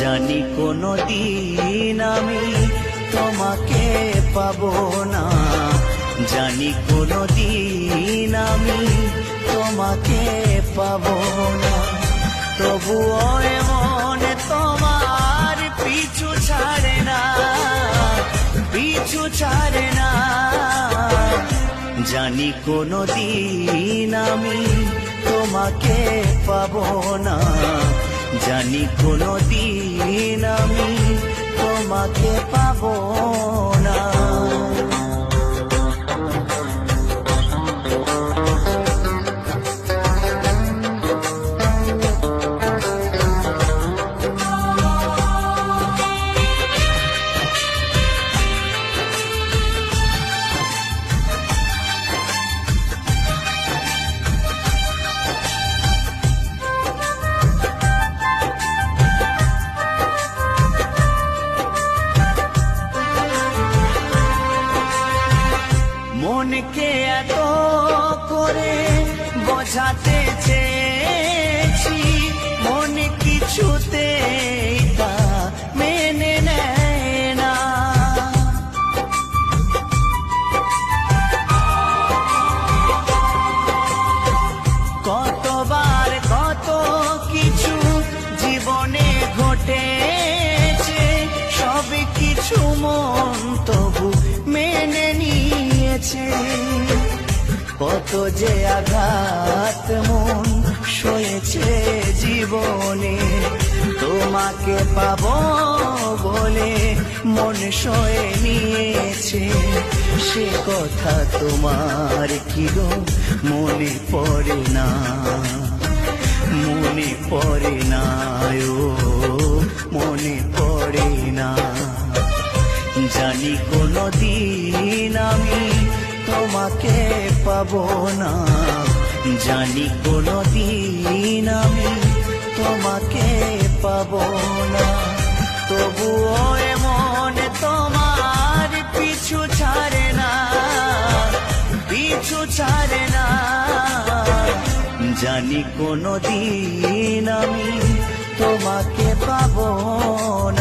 জানি কোনো দিন আমি তোমাকে পাবো না, জানি কোনো দিন আমি তোমাকে পাবো না। তবুও এমন তোমার পিছু ছাড়ে না, পিছু ছাড়ে না। জানি কোনো দিন আমি তোমাকে পাবো না, জানি কোনো দিন আমি তোমাকে পাবো না। মনকে এত করে বোঝাতে চেয়েছি, মন কিছুতে তা মেনে নেয় না। কতবার কত কিছু জীবনে ঘটেছে, সব কিছু মন তবু মেনে নিয়েছে। কত যে আঘাত মন সয়েছে জীবনে, তোমাকে পাবো বলে মন সয়ে নিয়েছে। সে কথা তোমার কি গো মনে পড়ে না, মনে পড়ে না, ও মনে পড়ে না। জানি কোনো দিন আমি তোমাকে পাবো না, জানি কোনো দিন আমি তোমাকে পাবো না। তবুও এমন তোমার পিছু ছাড়ে না, পিছু ছাড়ে না। জানি কোনো দিন আমি তোমাকে পাবো না।